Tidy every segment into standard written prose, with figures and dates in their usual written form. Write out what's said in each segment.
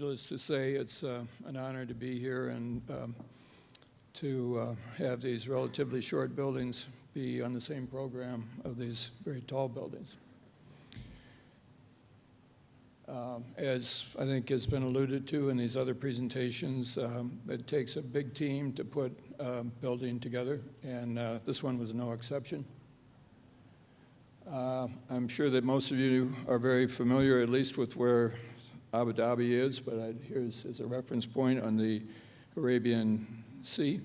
needless to say, it's an honor to be here and to have these relatively short buildings be on the same program of these very tall buildings. As I think has been alluded to in these other presentations, it takes a big team to put a building together, and this one was no exception. I'm sure that most of you are very familiar, at least with where Abu Dhabi is, but here's as a reference point on the Arabian Sea.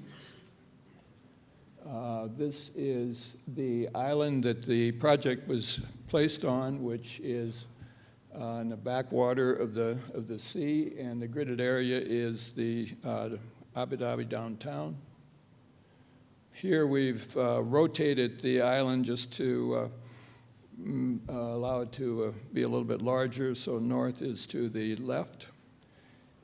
This is the island that the project was placed on, which is in the backwater of the sea, and the gridded area is the Abu Dhabi downtown. Here we've rotated the island just to allow it to be a little bit larger, so north is to the left.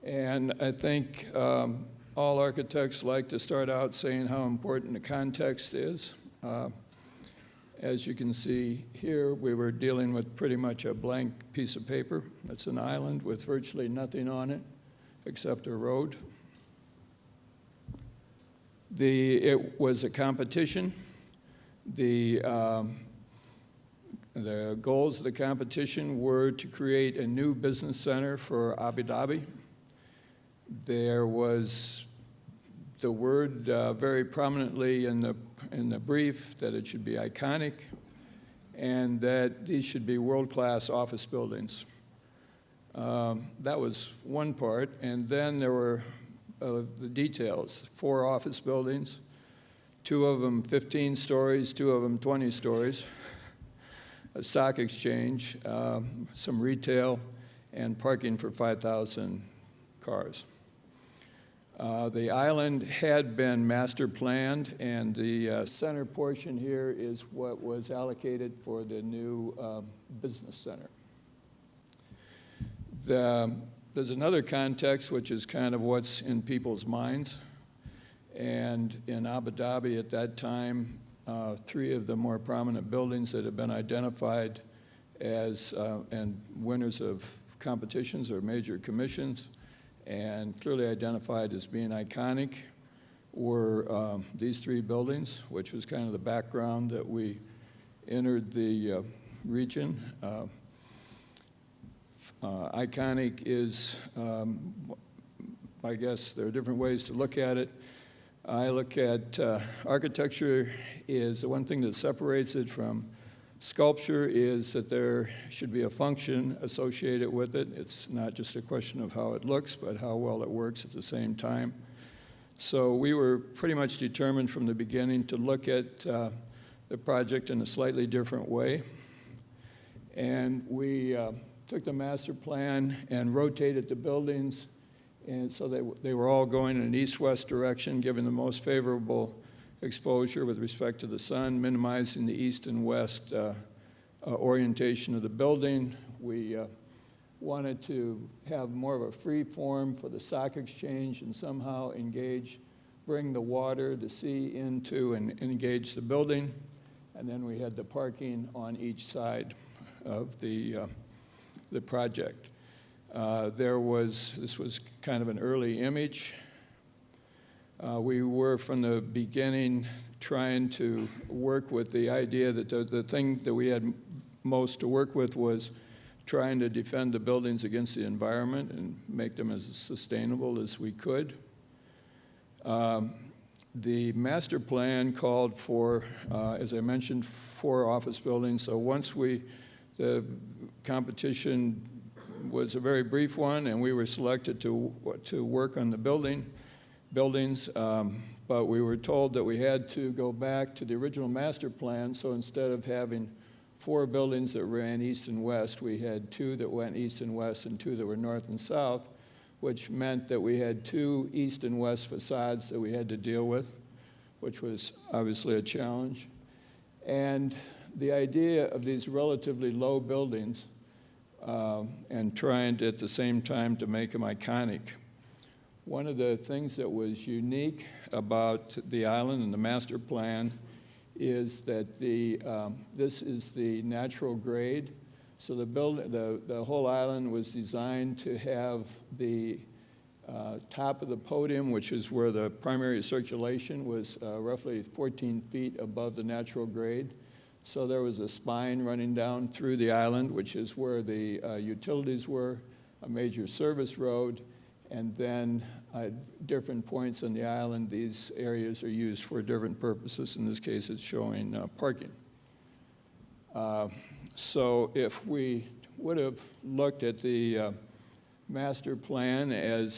And I think all architects like to start out saying how important the context is. As you can see here, we were dealing with pretty much a blank piece of paper. It's an island with virtually nothing on it except a road. It was a competition. The goals of the competition were to create a new business center for Abu Dhabi. There was the word very prominently in the brief that it should be iconic and that these should be world-class office buildings. That was one part, and then there were the details. 4 office buildings, 2 of them 15 stories, 2 of them 20 stories. A stock exchange, some retail, and parking for 5,000 cars. The island had been master planned, and the center portion here is what was allocated for the new business center. There's another context, which is kind of what's in people's minds. And in Abu Dhabi at that time, 3 of the more prominent buildings that have been identified as and winners of competitions or major commissions and clearly identified as being iconic were these 3 buildings, which was kind of the background that we entered the region. Iconic is, I guess there are different ways to look at it. I look at architecture is the one thing that separates it from sculpture is that there should be a function associated with it. It's not just a question of how it looks, but how well it works at the same time. So we were pretty much determined from the beginning to look at the project in a slightly different way. And we took the master plan and rotated the buildings, and so they were all going in an east-west direction, giving the most favorable exposure with respect to the sun, minimizing the east and west orientation of the building. We wanted to have more of a free form for the stock exchange and somehow bring the water, the sea into and engage the building. And then we had the parking on each side of the project. This was kind of an early image. We were from the beginning trying to work with the idea that the thing that we had most to work with was trying to defend the buildings against the environment and make them as sustainable as we could. The master plan called for, as I mentioned, 4 office buildings. So once the competition was a very brief one, and we were selected to work on the buildings, but we were told that we had to go back to the original master plan. So instead of having 4 buildings that ran east and west, we had 2 that went east and west and 2 that were north and south, which meant that we had 2 east and west facades that we had to deal with, which was obviously a challenge. And the idea of these relatively low buildings and trying to, at the same time, to make them iconic. One of the things that was unique about the island and the master plan is that this is the natural grade. So the whole island was designed to have the top of the podium, which is where the primary circulation was, roughly 14 feet above the natural grade. So there was a spine running down through the island, which is where the utilities were, a major service road, and then at different points on the island, these areas are used for different purposes. In this case, it's showing parking. So if we would have looked at the master plan and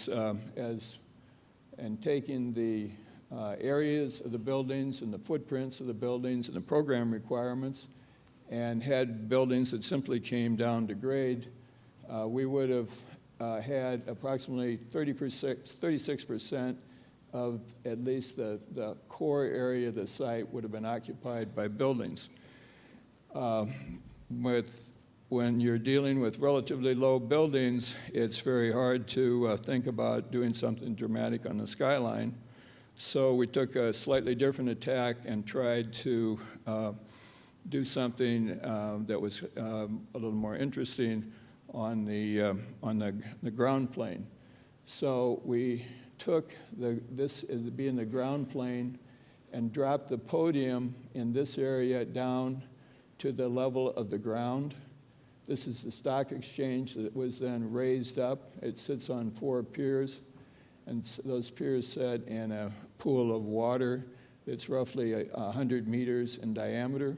taking the areas of the buildings and the footprints of the buildings and the program requirements and had buildings that simply came down to grade, we would have had approximately 36% of at least the core area of the site would have been occupied by buildings. When you're dealing with relatively low buildings, it's very hard to think about doing something dramatic on the skyline. So we took a slightly different attack and tried to do something that was a little more interesting on the ground plane. So we took this as being the ground plane and dropped the podium in this area down to the level of the ground. This is the stock exchange that was then raised up. It sits on 4 piers, and those piers sit in a pool of water that's roughly 100 meters in diameter.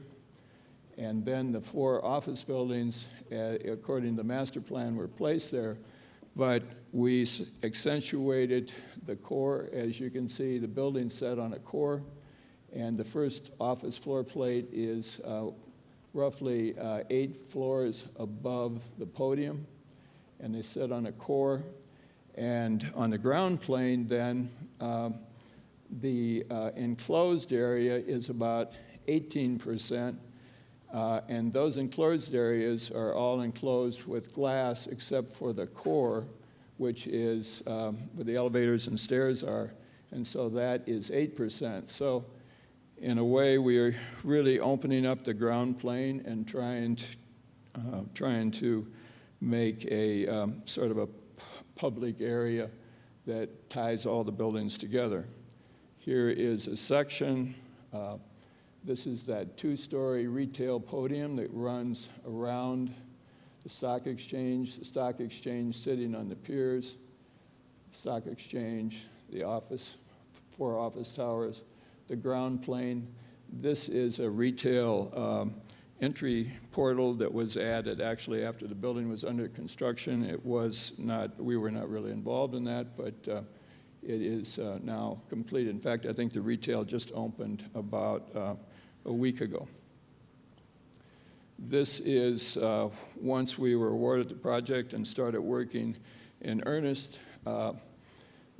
And then the 4 office buildings, according to the master plan, were placed there. But we accentuated the core. As you can see, the building set on a core, and the first office floor plate is roughly 8 floors above the podium, and they sit on a core. And on the ground plane, then, the enclosed area is about 18%, and those enclosed areas are all enclosed with glass except for the core, which is where the elevators and stairs are, and so that is 8%. So in a way, we are really opening up the ground plane and trying to make a sort of a public area that ties all the buildings together. Here is a section. This is that 2-story retail podium that runs around the stock exchange sitting on the piers, stock exchange, the office, 4 office towers, the ground plane. This is a retail entry portal that was added actually after the building was under construction. It was not, we were not really involved in that, but it is now complete. In fact, I think the retail just opened about a week ago. This is once we were awarded the project and started working in earnest.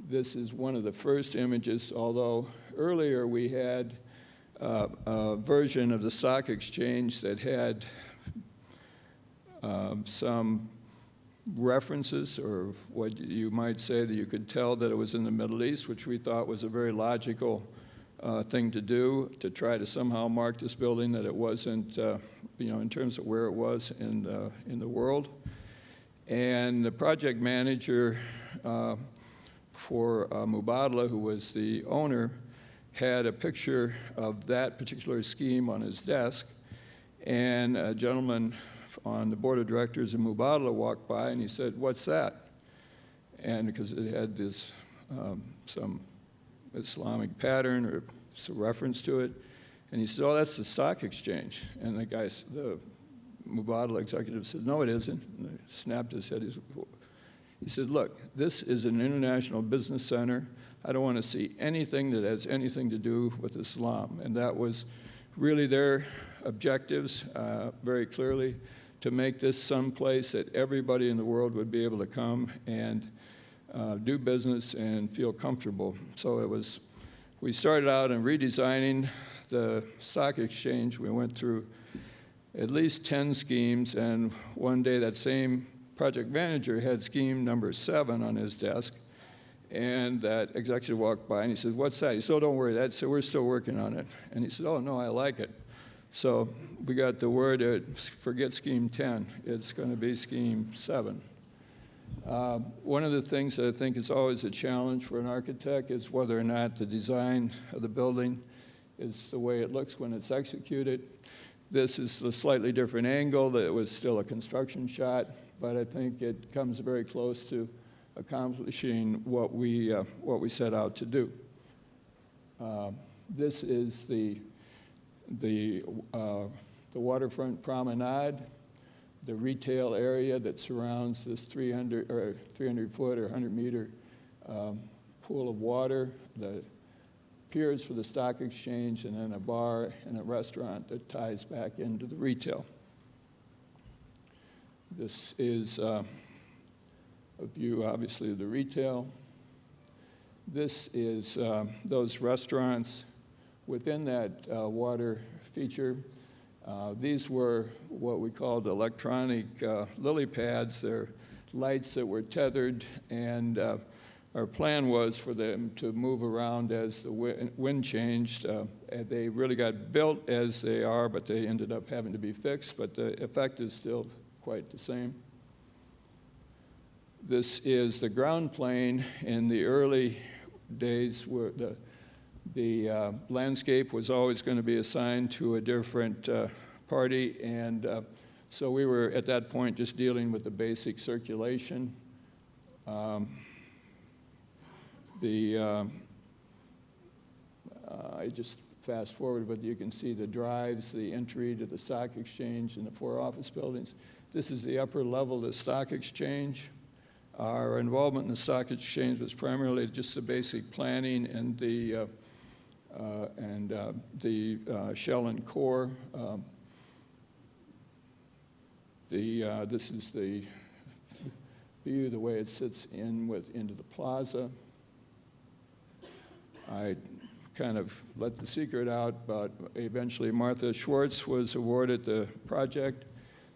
This is one of the first images, although earlier we had a version of the stock exchange that had some references, or what you might say that you could tell that it was in the Middle East, which we thought was a very logical thing to do, to try to somehow mark this building that it wasn't, in terms of where it was in the world. And the project manager for Mubadala, who was the owner, had a picture of that particular scheme on his desk, and a gentleman on the board of directors of Mubadala walked by and he said, "What's that?" And because it had this some Islamic pattern or some reference to it, and he said, "Oh, that's the stock exchange." And the guy, the Mubadala executive, said, "No, it isn't." And he snapped his head. He said, "Look, this is an international business center. I don't want to see anything that has anything to do with Islam." And that was really their objectives, very clearly, to make this some place that everybody in the world would be able to come and do business and feel comfortable. So we started out in redesigning the stock exchange. We went through at least 10 schemes, and one day that same project manager had scheme number 7 on his desk, and that executive walked by and he said, "What's that?" He said, "Oh, don't worry, we're still working on it." And he said, "Oh, no, I like it." So we got the word, forget Scheme 10, it's going to be Scheme 7. One of the things that I think is always a challenge for an architect is whether or not the design of the building is the way it looks when it's executed. This is a slightly different angle. That was still a construction shot, but I think it comes very close to accomplishing what we set out to do. This is the waterfront promenade, the retail area that surrounds this 300 foot or 100 meter pool of water, the piers for the stock exchange, and then a bar and a restaurant that ties back into the retail. This is a view, obviously, of the retail. This is those restaurants within that water feature. These were what we called electronic lily pads. They're lights that were tethered, and our plan was for them to move around as the wind changed. They really got built as they are, but they ended up having to be fixed, but the effect is still quite the same. This is the ground plane. In the early days where the landscape was always going to be assigned to a different party, and so we were at that point just dealing with the basic circulation. I just fast forward, but you can see the drives, the entry to the stock exchange and the 4 office buildings. This is the upper level of the stock exchange. Our involvement in the stock exchange was primarily just the basic planning and the shell and core. This is the view, the way it sits into the plaza. I kind of let the secret out, but eventually Martha Schwartz was awarded the project.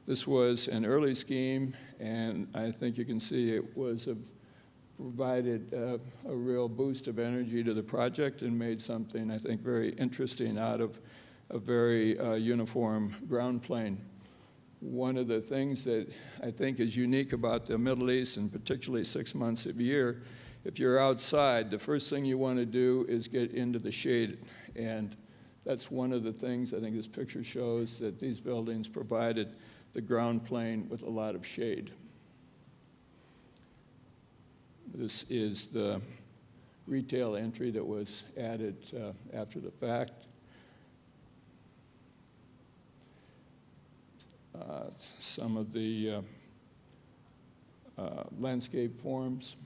This was an early scheme, and I think you can see it provided a real boost of energy to the project and made something, I think, very interesting out of a very uniform ground plane. One of the things that I think is unique about the Middle East, and particularly 6 months of the year, if you're outside, the first thing you want to do is get into the shade. And that's one of the things I think this picture shows, that these buildings provided the ground plane with a lot of shade. This is the retail entry that was added after the fact. Some of the landscape forms.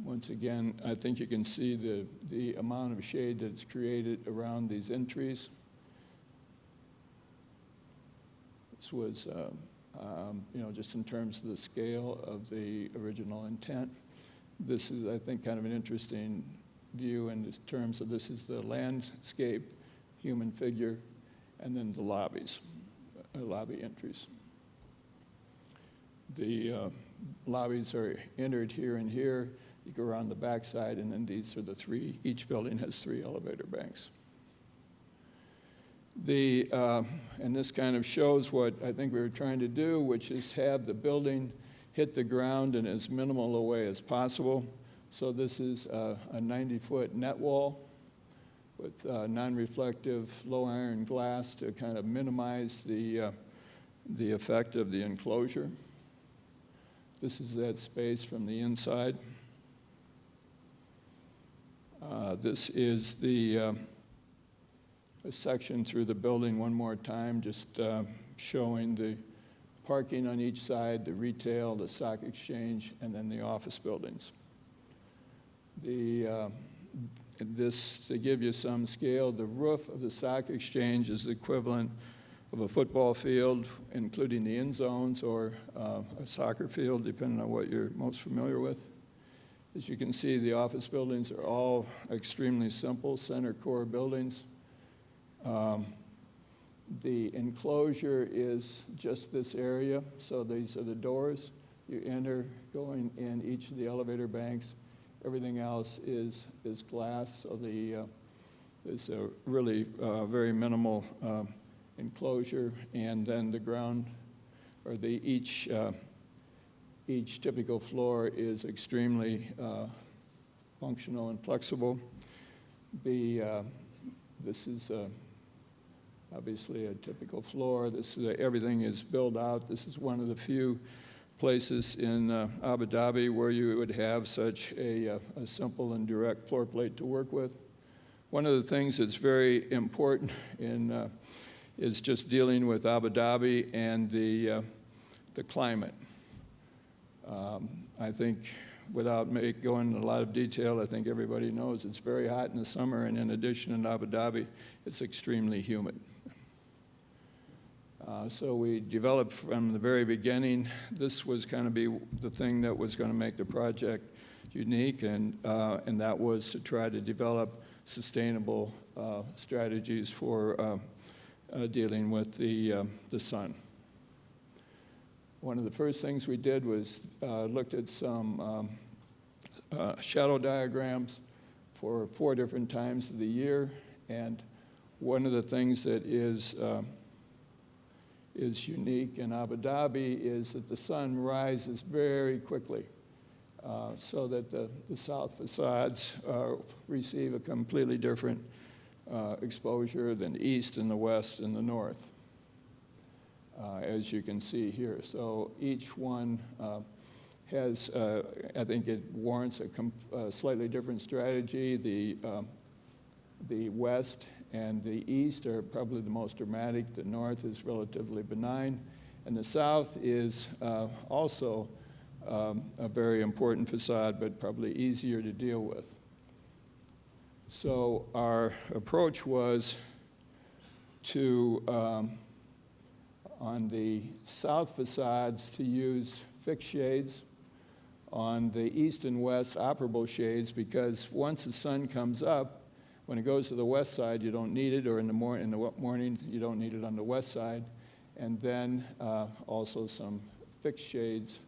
Once again, I think you can see the amount of shade that's created around these entries. This was, just in terms of the scale of the original intent. This is, I think, kind of an interesting view in terms of this is the landscape, human figure, and then the lobbies, lobby entries. The lobbies are entered here and here. You go around the backside, and then these are the 3. Each building has 3 elevator banks. And this kind of shows what I think we were trying to do, which is have the building hit the ground in as minimal a way as possible. So this is a 90-foot net wall with non-reflective low iron glass to kind of minimize the effect of the enclosure. This is that space from the inside. This is a section through the building one more time, just showing the parking on each side, the retail, the stock exchange, and then the office buildings. This, to give you some scale, the roof of the stock exchange is the equivalent of a football field, including the end zones, or a soccer field, depending on what you're most familiar with. As you can see, the office buildings are all extremely simple, center core buildings. The enclosure is just this area, so these are the doors. You enter, going in each of the elevator banks. Everything else is glass, so there's a really very minimal enclosure, and then the ground, or each typical floor is extremely functional and flexible. This is obviously a typical floor. Everything is built out. This is one of the few places in Abu Dhabi where you would have such a simple and direct floor plate to work with. One of the things that's very important is just dealing with Abu Dhabi and the climate. I think, without going into a lot of detail, I think everybody knows it's very hot in the summer, and in addition, in Abu Dhabi, it's extremely humid. So we developed from the very beginning. This was going to be the thing that was going to make the project unique, and that was to try to develop sustainable strategies for dealing with the sun. One of the first things we did was looked at some shadow diagrams for 4 different times of the year, and one of the things that is unique in Abu Dhabi is that the sun rises very quickly, so that the south facades receive a completely different exposure than the east and the west and the north, as you can see here. So each one has, I think it warrants a slightly different strategy. The west and the east are probably the most dramatic. The north is relatively benign. And the south is also a very important facade, but probably easier to deal with. So our approach was to, on the south facades, to use fixed shades. On the east and west, operable shades, because once the sun comes up, when it goes to the west side, you don't need it, or in the morning, you don't need it on the west side. And then also some fixed shades.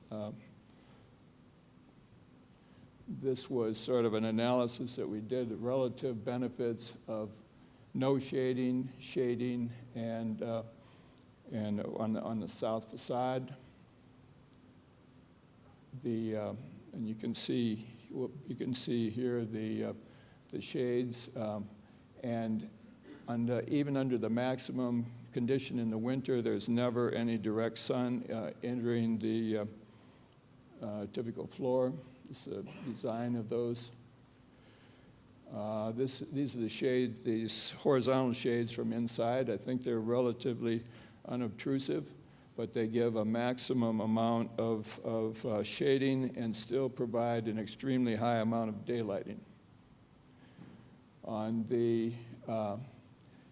This was sort of an analysis that we did, the relative benefits of no shading, shading, and on the south facade. And you can see here the shades, and even under the maximum condition in the winter, there's never any direct sun entering the typical floor. This is a design of those. These are the shades, these horizontal shades from inside. I think they're relatively unobtrusive, but they give a maximum amount of shading and still provide an extremely high amount of daylighting. On the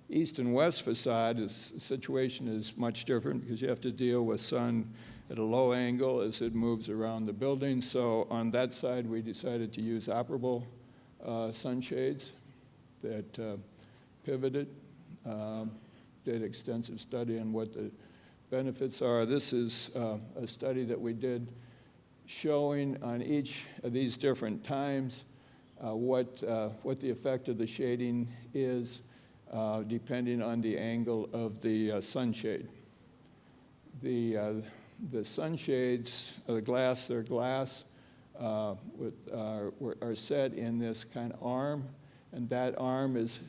east and west facade, the situation is much different because you have to deal with sun at a low angle as it moves around the building. So on that side, we decided to use operable sunshades that pivoted, did extensive study on what the benefits are. This is a study that we did showing on each of these different times what the effect of the shading is depending on the angle of the sunshade. The sunshades, they're glass, are set in this kind of arm, and that arm is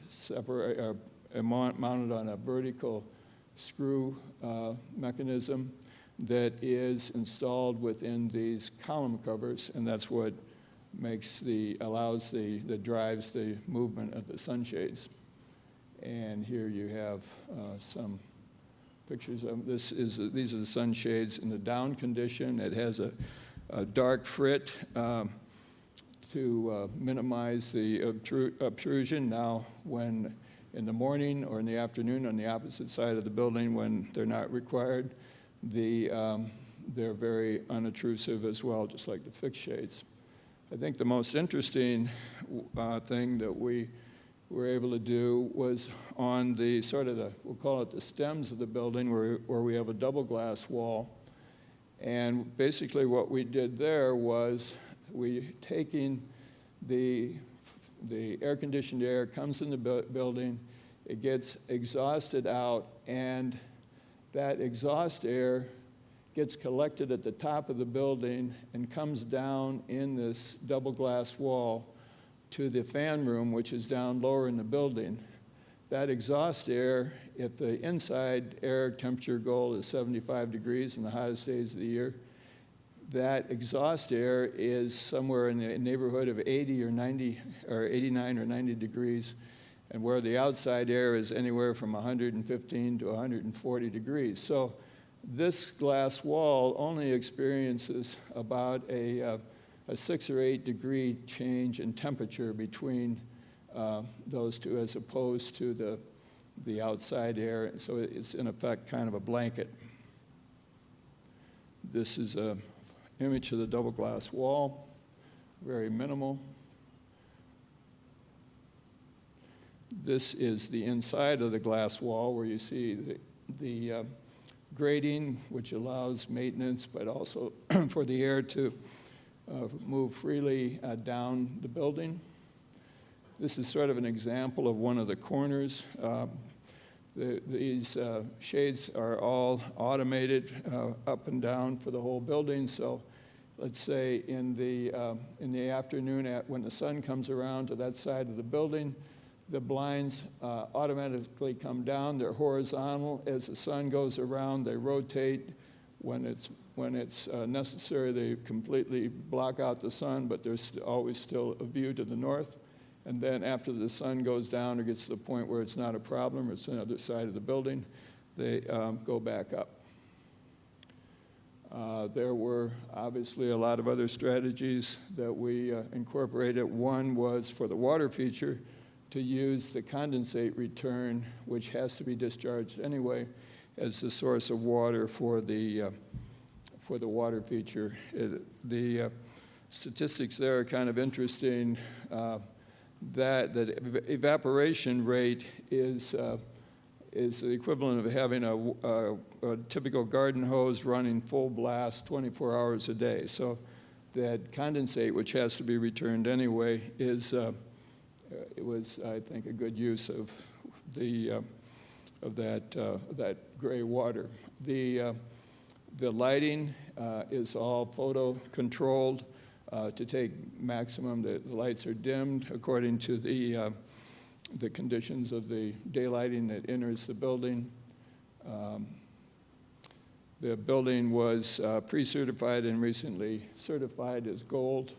mounted on a vertical screw mechanism that is installed within these column covers, and that's what drives the movement of the sunshades. And here you have some pictures of this. These are the sunshades in the down condition. It has a dark frit to minimize the obtrusion. Now, when in the morning or in the afternoon on the opposite side of the building, when they're not required, they're very unobtrusive as well, just like the fixed shades. I think the most interesting thing that we were able to do was on the we'll call it the stems of the building, where we have a double glass wall. And basically what we did there was taking the air-conditioned air comes in the building, it gets exhausted out, and that exhaust air gets collected at the top of the building and comes down in this double glass wall to the fan room, which is down lower in the building. That exhaust air, if the inside air temperature goal is 75 degrees in the hottest days of the year, that exhaust air is somewhere in the neighborhood of 80 or 90 or 89 or 90 degrees, and where the outside air is anywhere from 115 to 140 degrees. So this glass wall only experiences about a 6 or 8 degree change in temperature between those two, as opposed to the outside air. So it's in effect kind of a blanket. This is an image of the double glass wall, very minimal. This is the inside of the glass wall, where you see the grating, which allows maintenance, but also for the air to move freely down the building. This is sort of an example of one of the corners. These shades are all automated up and down for the whole building. So let's say in the afternoon, when the sun comes around to that side of the building, the blinds automatically come down. They're horizontal. As the sun goes around, they rotate. When it's necessary, they completely block out the sun, but there's always still a view to the north. And then after the sun goes down or gets to the point where it's not a problem, or it's on the other side of the building, they go back up. There were obviously a lot of other strategies that we incorporated. One was for the water feature to use the condensate return, which has to be discharged anyway, as the source of water for the water feature. The statistics there are kind of interesting. That evaporation rate is the equivalent of having a typical garden hose running full blast 24 hours a day. So that condensate, which has to be returned anyway, it was, I think, a good use of that gray water. The lighting is all photo controlled. To take maximum, the lights are dimmed according to the conditions of the daylighting that enters the building. The building was pre-certified and recently certified as gold.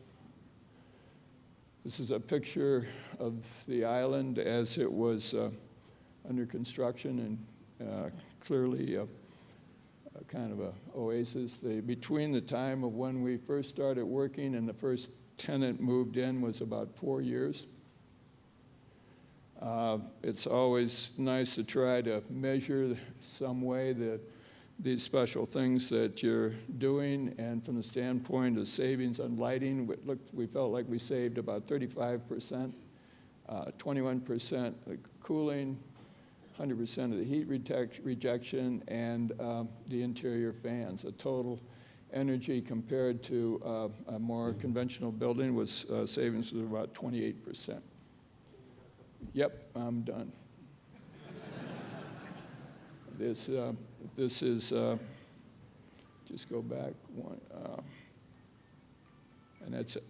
This is a picture of the island as it was under construction, and clearly a kind of an oasis. Between the time of when we first started working and the first tenant moved in was about 4 years. It's always nice to try to measure some way these special things that you're doing, and from the standpoint of savings on lighting, we felt like we saved about 35%, 21% cooling, 100% of the heat rejection, and the interior fans. The total energy compared to a more conventional building was savings of about 28%. Yep, I'm done. This is, just go back one, and that's it.